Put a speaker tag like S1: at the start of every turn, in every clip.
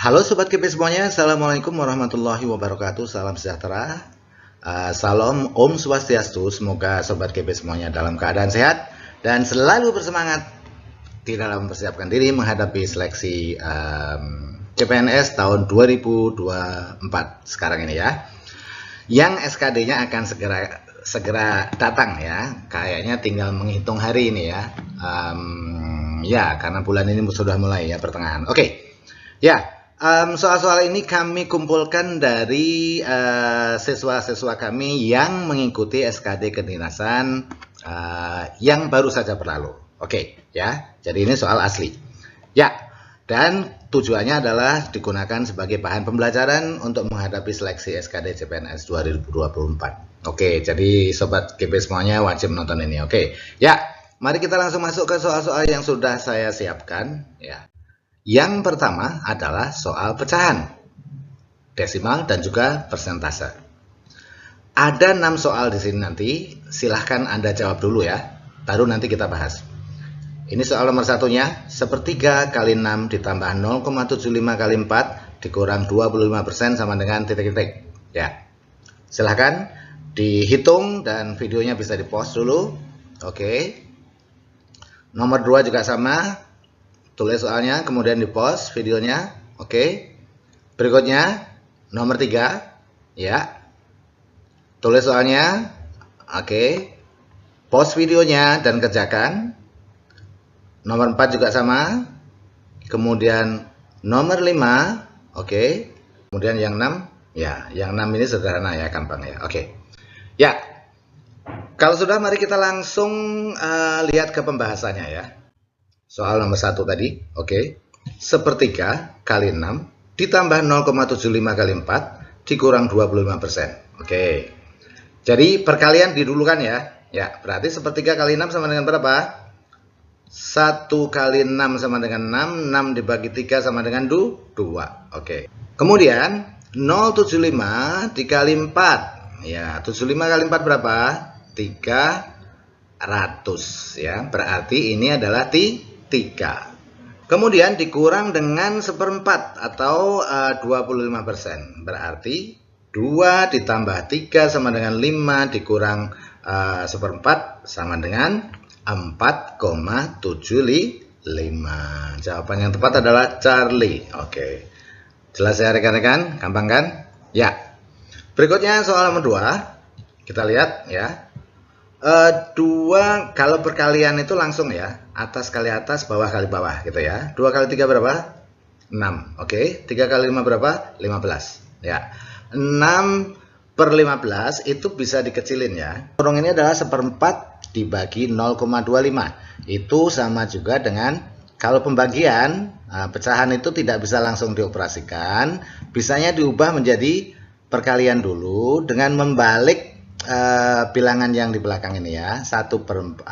S1: Halo Sobat KP semuanya, Assalamualaikum warahmatullahi wabarakatuh, salam sejahtera, salam Om Swastiastu, semoga Sobat KP semuanya dalam keadaan sehat dan selalu bersemangat di dalam mempersiapkan diri menghadapi seleksi CPNS tahun 2024 sekarang ini ya, yang SKD-nya akan segera datang ya, kayaknya tinggal menghitung hari ini ya, ya karena bulan ini sudah mulai ya pertengahan. Oke. Ya, soal-soal ini kami kumpulkan dari siswa-siswa kami yang mengikuti SKD kedinasan yang baru saja berlalu. Oke, ya. Jadi ini soal asli. Ya, dan tujuannya adalah digunakan sebagai bahan pembelajaran untuk menghadapi seleksi SKD CPNS 2024. Oke, jadi Sobat KP semuanya wajib nonton ini. Oke, ya. Mari kita langsung masuk ke soal-soal yang sudah saya siapkan. Ya. Yang pertama adalah soal pecahan, desimal dan juga persentase. Ada 6 soal di sini nanti, silahkan Anda jawab dulu ya, baru nanti kita bahas. Ini soal nomor satunya, sepertiga kali 6 ditambah 0,75 kali 4 dikurang 25% sama dengan titik-titik. Ya, silahkan dihitung dan videonya bisa di-pause dulu. Oke. Nomor 2 juga sama. Tulis soalnya, kemudian di-pause videonya. Oke. Berikutnya, nomor 3. Ya. Tulis soalnya. Oke. Pause videonya dan kerjakan. Nomor 4 juga sama. Kemudian nomor 5. Oke. Kemudian yang 6. Ya, yang 6 ini sederhana ya, gampang ya. Oke. Ya. Kalau sudah, mari kita langsung lihat ke pembahasannya ya. Soal nomor 1 tadi, oke. Sepertiga kali 6 ditambah 0,75 kali 4 dikurang 25%. Oke. Jadi perkalian didulukan ya. Ya, berarti sepertiga kali 6 sama dengan berapa? 1 kali 6 sama dengan 6, 6 dibagi 3 sama dengan 2. Oke. Kemudian 0,75 dikali 4. Ya, 75 kali 4 berapa? 300 ya. Berarti ini adalah 3. Kemudian dikurang dengan 1/4 atau 25%. Berarti 2 ditambah 3 sama dengan 5 dikurang 1/4 sama dengan 4,75. Jawaban yang tepat adalah Charlie. Oke. Jelas ya rekan-rekan? Gampang kan? Ya. Berikutnya soal nomor 2. Kita lihat ya. 2 kalau perkalian itu langsung ya, atas kali atas, bawah kali bawah gitu ya. 2 kali 3 berapa? 6. Oke. 3 kali 5 berapa? 15 ya. 6/15 itu bisa dikecilin ya. Kurung ini adalah 1/4 dibagi 0,25. Itu sama juga dengan kalau pembagian pecahan itu tidak bisa langsung dioperasikan, bisanya diubah menjadi perkalian dulu dengan membalik bilangan yang di belakang ini ya, 1/4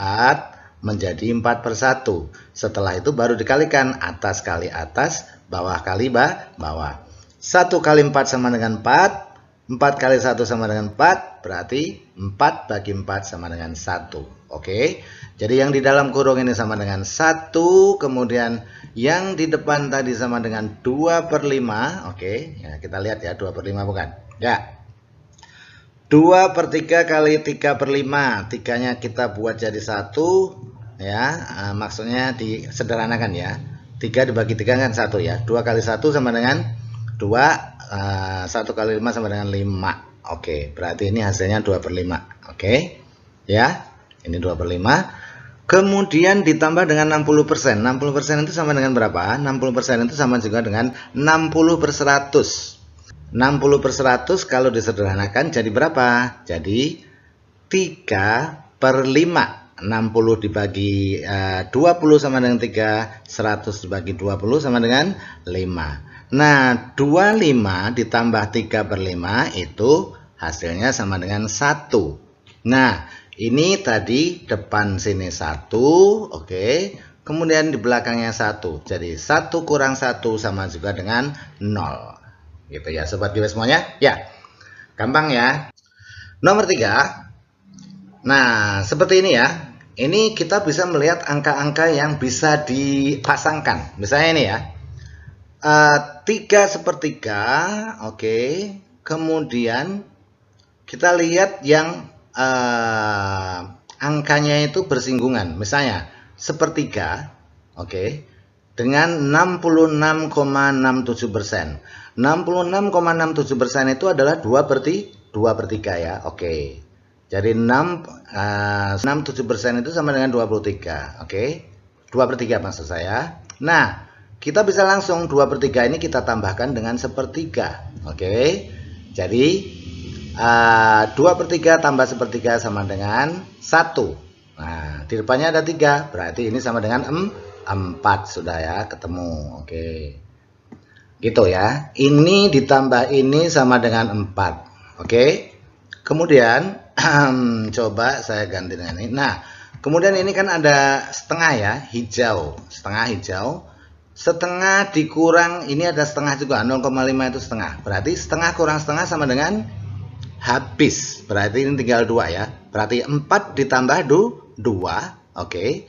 S1: menjadi 4/1. Setelah itu baru dikalikan atas kali atas, bawah kali bawah. 1 kali 4 sama dengan 4, 4 kali 1 sama dengan 4, berarti 4 bagi 4 sama dengan 1. Oke, jadi yang di dalam kurung ini sama dengan 1, kemudian yang di depan tadi sama dengan 2/5. Oke, ya, kita lihat ya, 2/5 bukan? Ya. 2/3 kali 3/5, 3-nya kita buat jadi 1 ya, maksudnya disederhanakan ya, 3 dibagi 3 kan 1 ya, 2 kali 1 sama dengan 2, 1 kali 5 sama dengan 5. Oke, berarti ini hasilnya 2/5. Oke ya, ini 2/5. Kemudian ditambah dengan 60%. 60% itu sama dengan berapa? 60% itu sama juga dengan 60/100. 60/100 kalau disederhanakan jadi berapa? Jadi 3/5. 60 dibagi 20 sama dengan 3, 100 dibagi 20 sama dengan 5. Nah, 25 ditambah 3/5 itu hasilnya sama dengan 1. Nah, ini tadi depan sini 1, oke. Kemudian di belakangnya 1. Jadi 1 kurang 1 sama juga dengan 0. Gitu ya Sobat KP semuanya. Ya, gampang ya. Nomor 3. Nah, seperti ini ya. Ini kita bisa melihat angka-angka yang bisa dipasangkan. Misalnya ini ya. 3/3, oke. Kemudian kita lihat yang angkanya itu bersinggungan, misalnya sepertiga, oke, dengan 66,67%. 66,67% itu adalah 2/3 ya, oke. Jadi 67% itu sama dengan 23, oke. 2/3 maksud saya. Nah, kita bisa langsung 2/3 ini kita tambahkan dengan sepertiga, oke. Jadi 2/3 tambah sepertiga sama dengan 1. Nah, di depannya ada 3, berarti ini sama dengan 4 sudah ya, ketemu. Oke. Gitu ya. Ini ditambah ini sama dengan 4. Oke. Kemudian coba saya ganti dengan ini. Nah, kemudian ini kan ada setengah ya, hijau. Setengah hijau. Setengah dikurang, ini ada setengah juga, 0,5 itu setengah. Berarti setengah kurang setengah sama dengan habis. Berarti ini tinggal 2 ya. Berarti 4 ditambah 2. Oke.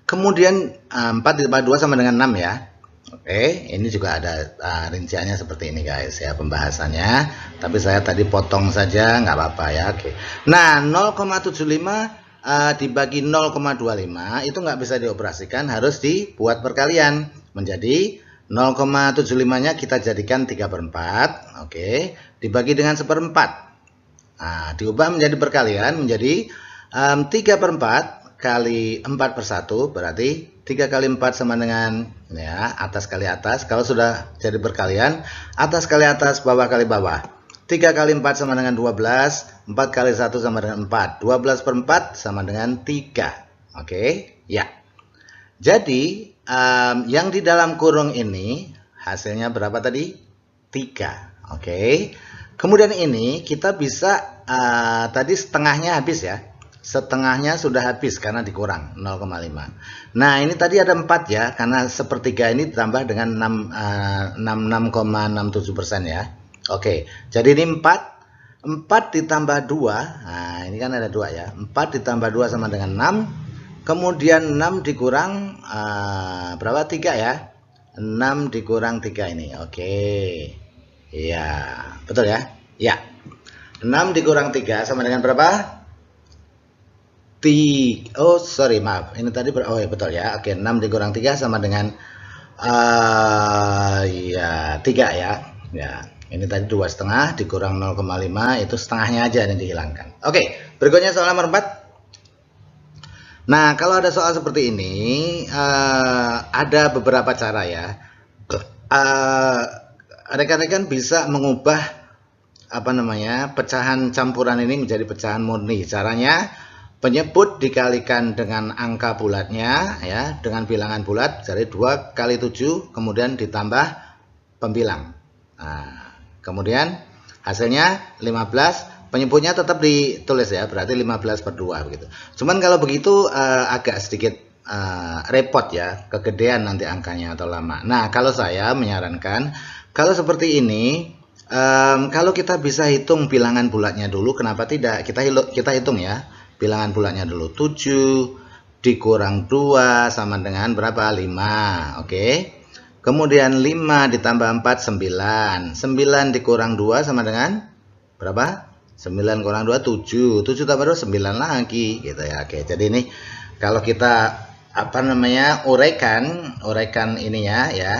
S1: Kemudian 4 ditambah 2 sama dengan 6 ya. Oke, ini juga ada rinciannya seperti ini guys ya, pembahasannya. Tapi saya tadi potong saja, nggak apa-apa ya. Oke. Nah, 0,75 dibagi 0,25 itu nggak bisa dioperasikan, harus dibuat perkalian. Menjadi 0,75-nya kita jadikan 3/4. Oke, dibagi dengan 1/4. Nah, diubah menjadi perkalian, menjadi 3/4 kali 4/1, berarti 3 kali 4 sama dengan ya, atas kali atas. Kalau sudah jadi perkalian, atas kali atas, bawah kali bawah. 3 kali 4 sama dengan 12, 4 kali 1 sama dengan 4. 12/4 sama dengan 3. Oke, ya. Jadi, yang di dalam kurung ini hasilnya berapa tadi? 3. Oke. Kemudian ini kita bisa tadi setengahnya habis ya. Setengahnya sudah habis karena dikurang 0,5. Nah, ini tadi ada 4 ya, karena sepertiga ini ditambah dengan 66,67% ya. Oke, jadi ini 4 ditambah 2. Nah, ini kan ada 2 ya. 4 ditambah 2 sama dengan 6. Kemudian 6 dikurang berapa? 3 ya. 6 dikurang 3 ini. Oke. Iya, betul ya? Ya. 6 dikurang 3 sama dengan berapa? Oh sorry, maaf, ini tadi oh ya betul ya. Oke, 6 dikurang 3 sama dengan ya 3 ya. Ya, ini tadi 2,5 dikurang 0,5 itu setengahnya aja yang dihilangkan. Oke, berikutnya soal nomor 4. Nah, kalau ada soal seperti ini ada beberapa cara ya. Rekan-rekan bisa mengubah pecahan campuran ini menjadi pecahan murni. Caranya penyebut dikalikan dengan angka bulatnya ya, dengan bilangan bulat, jadi 2 kali 7 kemudian ditambah pembilang. Nah, kemudian hasilnya 15, penyebutnya tetap ditulis ya, berarti 15/2 begitu. Cuman kalau begitu agak sedikit repot ya, kegedean nanti angkanya atau lama. Nah, kalau saya menyarankan kalau seperti ini, kalau kita bisa hitung bilangan bulatnya dulu, kenapa tidak? Kita hitung ya. Bilangan bulatnya dulu. 7 dikurang 2 sama dengan berapa? 5. Oke. Kemudian 5 ditambah 4 9. 9 dikurang 2 sama dengan berapa? 9 kurang 2 7. 7 tambah 2 9 lagi gitu ya. Oke. Jadi ini kalau kita uraikan ininya ya.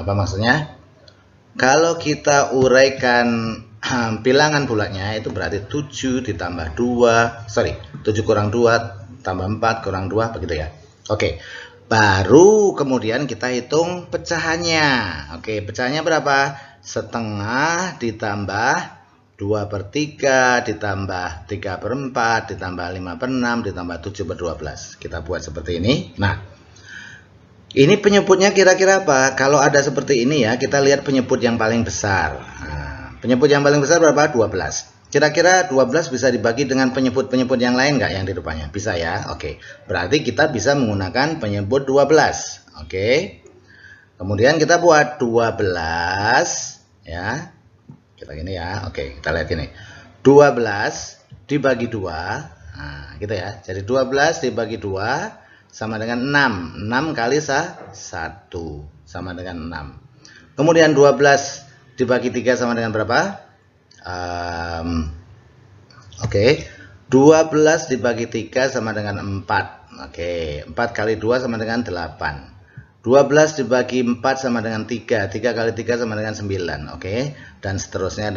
S1: Apa maksudnya? Kalau kita uraikan bilangan bulatnya itu berarti 7 ditambah 2, 7 kurang 2 tambah 4 kurang 2 begitu ya. Oke. Baru kemudian kita hitung pecahannya. Oke, pecahannya berapa? Setengah ditambah 2/3 ditambah 3/4 ditambah 5/6 ditambah 7/12. Kita buat seperti ini. Nah, ini penyebutnya kira-kira apa? Kalau ada seperti ini ya, kita lihat penyebut yang paling besar. Nah, penyebut yang paling besar berapa? 12. Kira-kira 12 bisa dibagi dengan penyebut-penyebut yang lain nggak yang di depannya? Bisa ya? Oke. Berarti kita bisa menggunakan penyebut 12. Oke. Kemudian kita buat 12 ya. Kita gini ya. Oke, kita lihat ini. 12 dibagi 2. Nah, gitu ya. Jadi 12 dibagi 2 sama dengan 6. 6 kali 1. sama dengan 6. Kemudian 12 dibagi 3 sama dengan berapa? Oke, 12 dibagi 3 sama dengan 4. Oke, 4 kali 2 sama dengan 8. 12 dibagi 4 sama dengan 3. 3 kali 3 sama dengan 9. Oke, dan seterusnya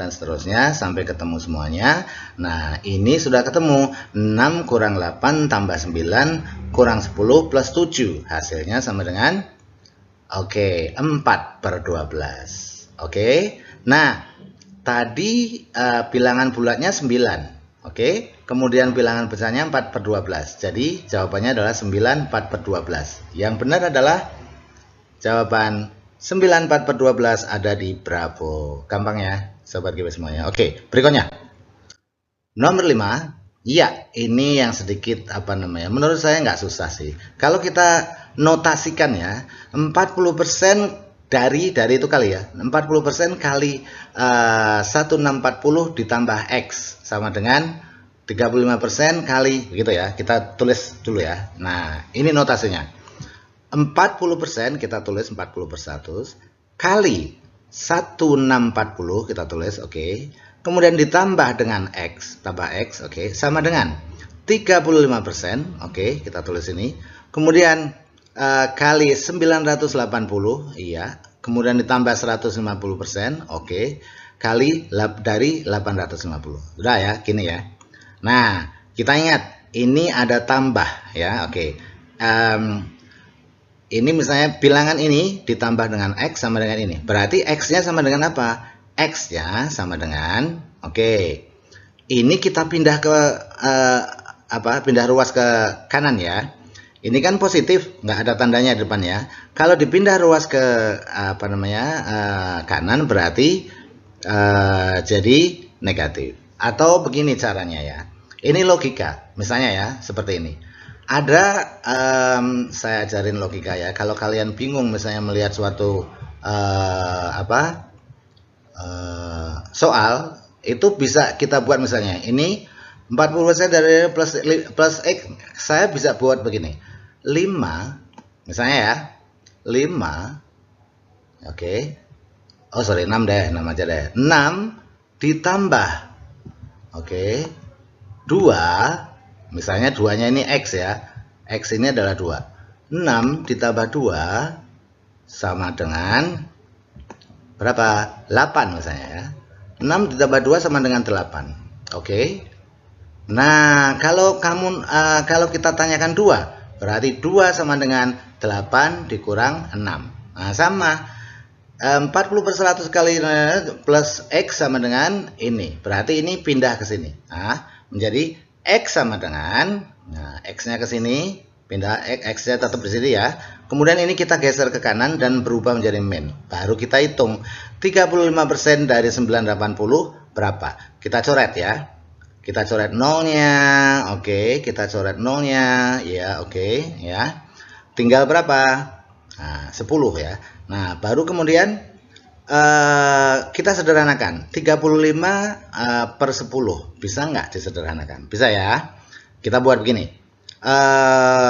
S1: sampai ketemu semuanya. Nah, ini sudah ketemu. 6 kurang 8 tambah 9 kurang 10 plus 7. Hasilnya sama dengan 4/12. Oke. Nah, tadi bilangan bulatnya 9. Oke. Kemudian bilangan besarnya 4/12. Jadi jawabannya adalah 9 4/12. Yang benar adalah jawaban 9 4/12 ada di Bravo. Gampang ya, sobat GB semuanya. Oke, berikutnya. Nomor 5. Ya, ini yang sedikit menurut saya nggak susah sih. Kalau kita notasikan ya, 40% dari itu kali ya. 40% kali 1640 ditambah X sama dengan 35% kali begitu ya. Kita tulis dulu ya. Nah, ini notasinya. 40% kita tulis 40 per 100 kali 1640 kita tulis, oke. Kemudian ditambah dengan X, tambah X, oke, sama dengan 35%, oke, kita tulis ini. Kemudian kali 980, iya. Kemudian ditambah 150%, oke, kali dari 850. Sudah ya, gini ya. Nah, kita ingat ini ada tambah ya, oke. Ini misalnya bilangan ini ditambah dengan X sama dengan ini. Berarti X-nya sama dengan apa? X-nya sama dengan, oke. Ini kita pindah ke pindah ruas ke kanan ya. Ini kan positif, nggak ada tandanya di depan ya. Kalau dipindah ruas ke kanan berarti jadi negatif. Atau begini caranya ya. Ini logika, misalnya ya, seperti ini. Ada saya ajarin logika ya. Kalau kalian bingung misalnya melihat suatu soal, itu bisa kita buat misalnya ini 40% dari plus X, saya bisa buat begini. 5 misalnya ya. 5, oke. Oh sorry, 6 deh, 6 aja deh. 6 ditambah, oke, 2. Misalnya 2-nya ini X ya. X ini adalah 2. 6 ditambah 2 sama dengan berapa? 8 misalnya ya. 6 ditambah 2 sama dengan 8. Oke. Nah, kalau kita tanyakan 2, berarti 2 sama dengan 8 dikurang 6. Nah, sama. 40 per 100 kali plus X sama dengan ini. Berarti ini pindah ke sini. Nah, menjadi X sama dengan, nah, X-nya ke sini, pindah X-nya tetap di sini ya. Kemudian ini kita geser ke kanan dan berubah menjadi min. Baru kita hitung 35% dari 980 berapa? Kita coret ya. Kita coret nolnya, oke. Kita coret nolnya, ya oke, ya. Tinggal berapa? Nah, 10 ya. Nah, baru kemudian kita sederhanakan 35 per 10 bisa nggak disederhanakan? Bisa ya. Kita buat begini,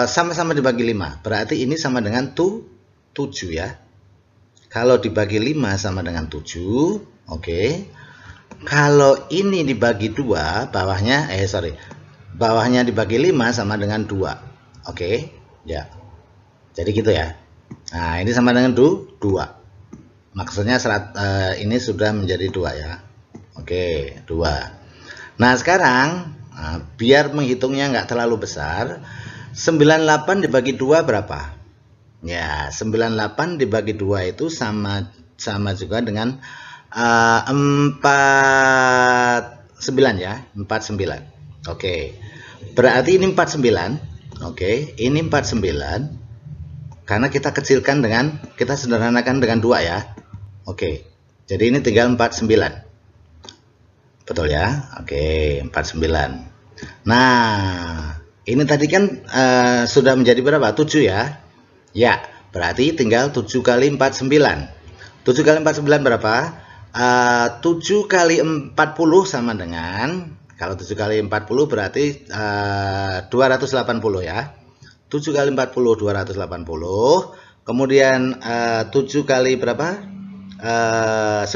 S1: sama-sama dibagi 5 berarti ini sama dengan 7 ya. Kalau dibagi 5 sama dengan 7, oke. Kalau ini dibagi 2, bawahnya dibagi 5 sama dengan 2, oke ya. Jadi gitu ya. Nah, ini sama dengan 2. Maksudnya ini sudah menjadi 2 ya. Oke, 2. Nah, sekarang biar menghitungnya nggak terlalu besar, 98 dibagi 2 berapa? Ya, 98 dibagi 2 itu sama juga dengan 49 ya, 49. Oke. Berarti ini 49. Oke, ini 49. Karena kita kecilkan kita sederhanakan dengan 2 ya. Oke, jadi ini tinggal 49. Betul ya? Oke, 49. Nah, ini tadi kan sudah menjadi berapa? 7 ya? Ya, berarti tinggal 7 kali 49. 7 kali 49 berapa? 7 kali 40 sama dengan, kalau 7 kali 40 berarti 280 ya. 7 kali 40, 280. Kemudian 7 kali berapa? 9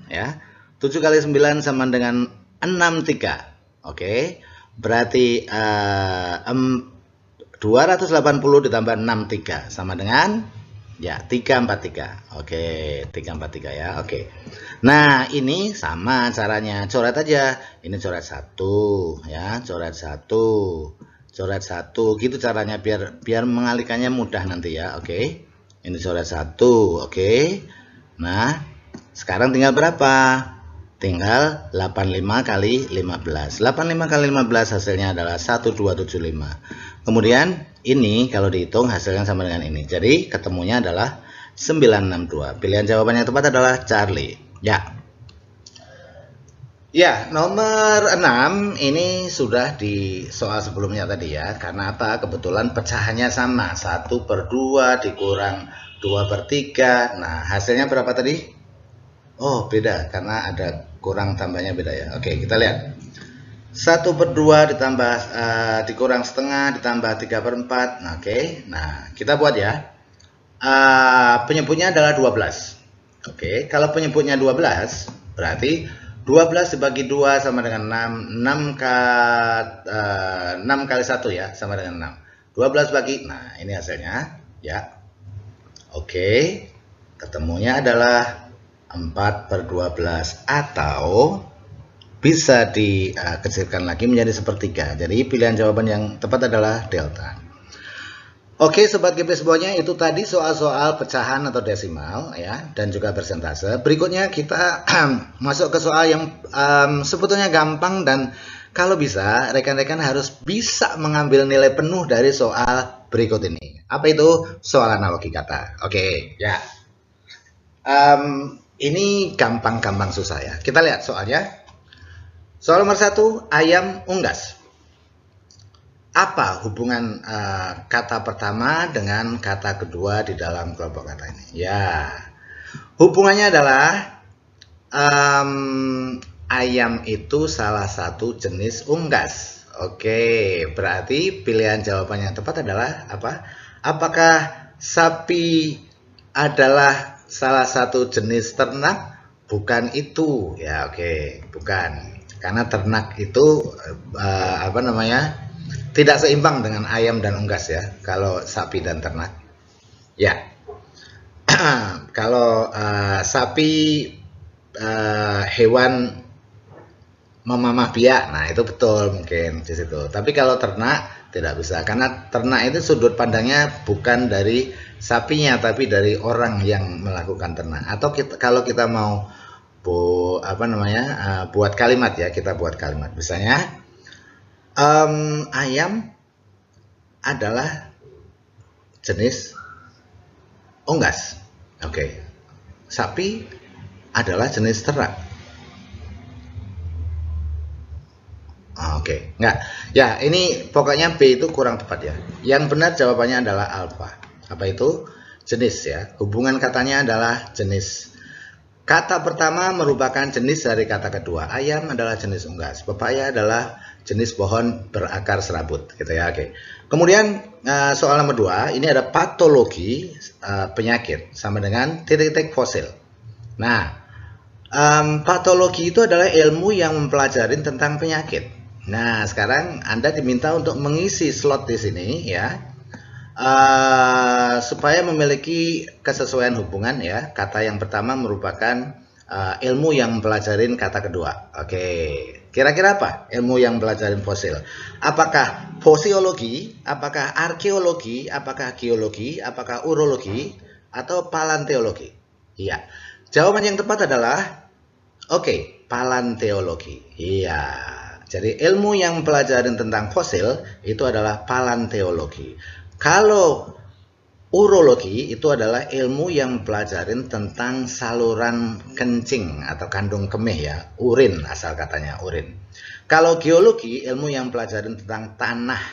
S1: ya. 7 kali 9 sama dengan 63. Oke. Berarti 280 ditambah 63 sama dengan ya 343. Oke, 343 ya. Oke. Nah, ini sama caranya. Coret aja. Ini coret 1 ya, coret 1. Coret 1 gitu caranya biar mengalihkannya mudah nanti ya. Oke. Ini coret 1. Oke. Nah, sekarang tinggal berapa? Tinggal 85 kali 15. 85 kali 15 hasilnya adalah 1275. Kemudian ini kalau dihitung hasilnya sama dengan ini. Jadi ketemunya adalah 962. Pilihan jawaban yang tepat adalah Charlie. Ya. Ya, nomor 6 ini sudah di soal sebelumnya tadi ya. Karena apa? Kebetulan pecahannya sama. 1/2 dikurang 2/3. Nah, hasilnya berapa tadi? Oh, beda karena ada kurang tambahnya beda ya. Oke, kita lihat. 1/2 ditambah dikurang setengah ditambah 3/4. Nah, oke. Nah, kita buat ya. Penyebutnya adalah 12. Oke, kalau penyebutnya 12, berarti 12 dibagi 2 sama dengan 6. 6 kali 1 ya, sama dengan 6. 12 bagi, nah ini hasilnya ya. Oke, ketemunya adalah 4/12 atau bisa dikecilkan lagi menjadi sepertiga. Jadi pilihan jawaban yang tepat adalah delta. Oke, sobat GP semuanya, itu tadi soal-soal pecahan atau desimal ya, dan juga persentase. Berikutnya kita masuk ke soal yang sebetulnya gampang dan kalau bisa rekan-rekan harus bisa mengambil nilai penuh dari soal berikut ini. Apa itu? Soal analogi kata. Oke, ya. Ini gampang-gampang susah ya. Kita lihat soalnya. Soal nomor 1, ayam unggas. Apa hubungan kata pertama dengan kata kedua di dalam kelompok kata ini? Ya, hubungannya adalah ayam itu salah satu jenis unggas. Oke, berarti pilihan jawaban yang tepat adalah apa? Apakah sapi adalah salah satu jenis ternak? Bukan itu ya. Oke, bukan, karena ternak itu tidak seimbang dengan ayam dan unggas ya, kalau sapi dan ternak ya. Kalau sapi hewan memamah biak, nah itu betul mungkin di situ. Tapi kalau ternak tidak bisa, karena ternak itu sudut pandangnya bukan dari sapinya, tapi dari orang yang melakukan ternak. Atau kalau kita mau buat kalimat ya, kita buat kalimat. Misalnya ayam adalah jenis unggas. Oke. Sapi adalah jenis ternak. Oke, enggak. Ya, ini pokoknya B itu kurang tepat ya. Yang benar jawabannya adalah alfa. Apa itu? Jenis ya. Hubungan katanya adalah jenis. Kata pertama merupakan jenis dari kata kedua. Ayam adalah jenis unggas. Pepaya adalah jenis pohon berakar serabut, gitu ya. Oke. Kemudian soal nomor 2, ini ada patologi penyakit sama dengan titik-titik fosil. Nah, patologi itu adalah ilmu yang mempelajari tentang penyakit. Nah, sekarang Anda diminta untuk mengisi slot di sini ya, supaya memiliki kesesuaian hubungan ya. Kata yang pertama merupakan ilmu yang mempelajari kata kedua. Oke, kira-kira apa ilmu yang mempelajari fosil? Apakah fosiologi, apakah arkeologi, apakah geologi, apakah urologi, atau paleontologi? Iya, jawaban yang tepat adalah paleontologi. Iya. Jadi ilmu yang mempelajari tentang fosil itu adalah paleontologi. Kalau urologi itu adalah ilmu yang mempelajari tentang saluran kencing atau kandung kemih ya, urin asal katanya, urin. Kalau geologi ilmu yang mempelajari tentang tanah.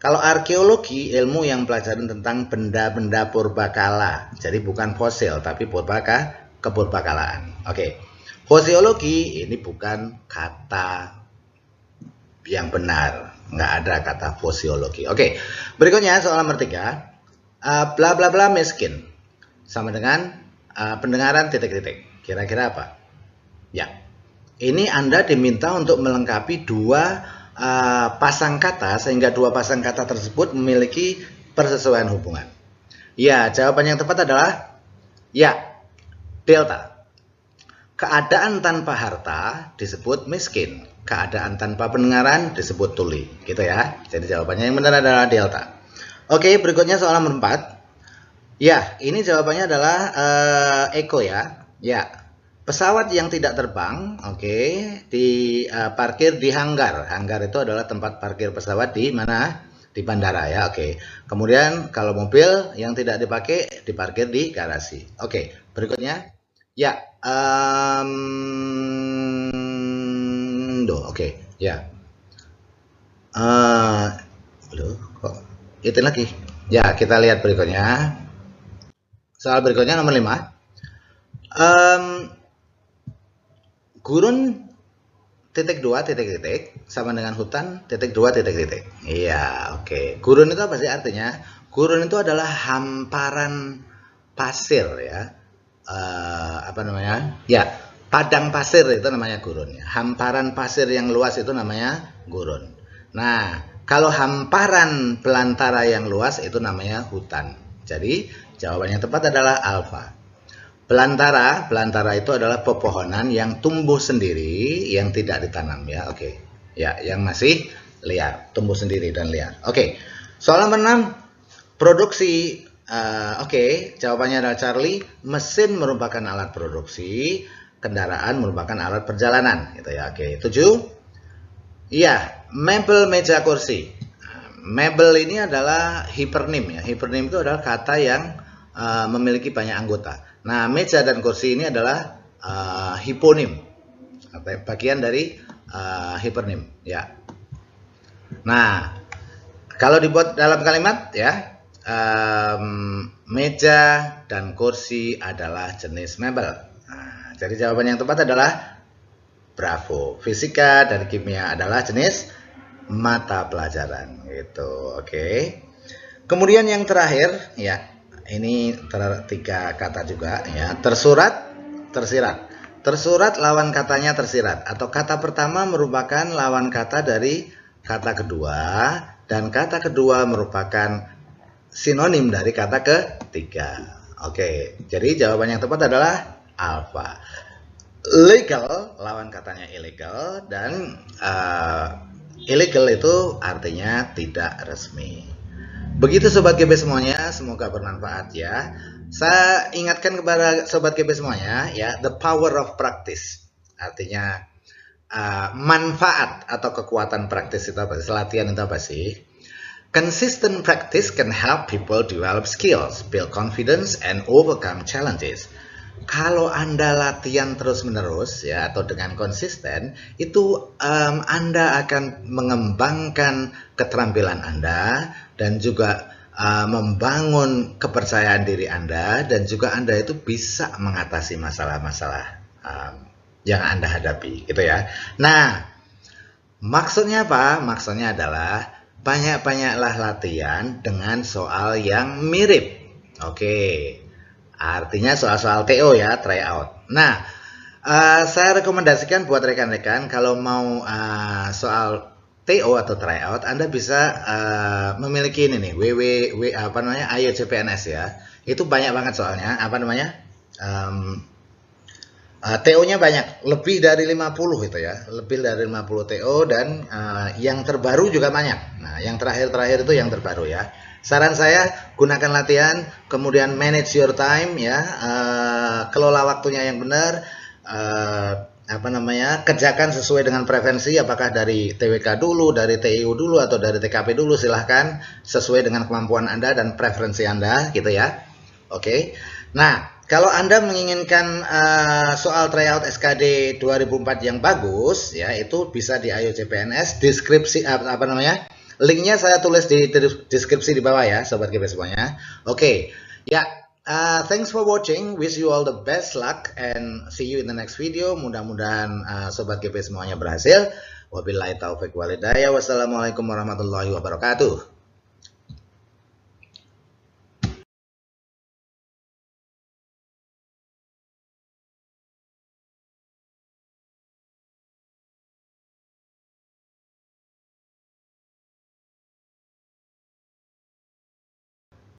S1: Kalau arkeologi ilmu yang mempelajari tentang benda-benda purbakala. Jadi bukan fosil tapi kepurbakalaan. Oke. Fosiologi ini bukan kata yang benar, nggak ada kata fosiologi. Oke, berikutnya soal nomor 3. bla bla bla miskin sama dengan pendengaran titik-titik. Kira-kira apa? Ya, ini Anda diminta untuk melengkapi dua pasang kata sehingga dua pasang kata tersebut memiliki persesuaian hubungan. Ya, jawaban yang tepat adalah ya, delta. Keadaan tanpa harta disebut miskin. Keadaan tanpa pendengaran disebut tuli. Gitu ya. Jadi jawabannya yang benar adalah delta. Oke, berikutnya soal nomor 4. Ya, ini jawabannya adalah Eko ya. Ya, pesawat yang tidak terbang, oke, parkir di hanggar. Hanggar itu adalah tempat parkir pesawat di mana? Di bandara ya, oke. Kemudian kalau mobil yang tidak dipakai diparkir di garasi. Oke, berikutnya. Ya, oke, ya. Kok itu lagi? Ya, kita lihat berikutnya. Soal berikutnya nomor 5. Gurun titik 2 titik titik sama dengan hutan titik 2 titik titik. Iya, oke. Gurun itu apa sih artinya? Gurun itu adalah hamparan pasir ya. Apa namanya? Ya, padang pasir itu namanya gurun ya. Hamparan pasir yang luas itu namanya gurun. Nah, kalau hamparan belantara yang luas itu namanya hutan. Jadi, jawaban yang tepat adalah alfa. Belantara itu adalah pepohonan yang tumbuh sendiri, yang tidak ditanam ya. Oke. Ya, yang masih liar, tumbuh sendiri dan liar. Oke. Soal nomor 6, produksi. Oke, jawabannya adalah Charlie. Mesin merupakan alat produksi, kendaraan merupakan alat perjalanan, gitu ya. Oke, 7. Iya, mebel, meja, kursi. Mebel ini adalah hipernim ya. Hipernim itu adalah kata yang memiliki banyak anggota. Nah, meja dan kursi ini adalah hiponim, bagian dari hipernim ya. Nah, kalau dibuat dalam kalimat ya, meja dan kursi adalah jenis mebel. Nah, jadi jawaban yang tepat adalah bravo. Fisika dan kimia adalah jenis mata pelajaran gitu. Oke. Kemudian yang terakhir ya, ini 3 kata juga ya. Tersurat, tersirat. Tersurat lawan katanya tersirat, atau kata pertama merupakan lawan kata dari kata kedua, dan kata kedua merupakan sinonim dari kata ketiga. Oke, jadi jawaban yang tepat adalah alfa. Legal lawan katanya illegal, dan illegal itu artinya tidak resmi. Begitu Sobat GB semuanya, semoga bermanfaat ya. Saya ingatkan kepada Sobat GB semuanya ya, the power of practice. Artinya manfaat atau kekuatan praktis itu apa? Latihan itu apa sih? Consistent practice can help people develop skills, build confidence, and overcome challenges. Kalau Anda latihan terus-menerus ya, atau dengan konsisten, itu Anda akan mengembangkan keterampilan Anda dan juga membangun kepercayaan diri Anda, dan juga Anda itu bisa mengatasi masalah-masalah yang Anda hadapi gitu ya. Nah, maksudnya apa? Maksudnya adalah banyak-banyaklah latihan dengan soal yang mirip. Oke, artinya soal-soal TO ya, try out. Nah, saya rekomendasikan buat rekan-rekan kalau mau soal TO atau try out, Anda bisa memiliki ini nih, IOCPNS ya. Itu banyak banget soalnya, apa namanya? TO-nya banyak, lebih dari 50 itu ya, lebih dari 50 TO, dan yang terbaru juga banyak. Nah, yang terakhir-terakhir itu yang terbaru ya. Saran saya, gunakan latihan, kemudian manage your time ya, kelola waktunya yang benar, kerjakan sesuai dengan preferensi, apakah dari TWK dulu, dari TIU dulu, atau dari TKP dulu, silahkan sesuai dengan kemampuan Anda dan preferensi Anda gitu ya. Oke. Nah, kalau Anda menginginkan soal tryout SKD 2004 yang bagus, ya itu bisa di IOCPNS. Deskripsi linknya saya tulis di deskripsi di bawah ya, Sobat GB semuanya. Oke, ya. Thanks for watching. Wish you all the best luck and see you in the next video. Mudah-mudahan Sobat GB semuanya berhasil. Wabillahi taufiq walhidayah. Wassalamualaikum warahmatullahi wabarakatuh.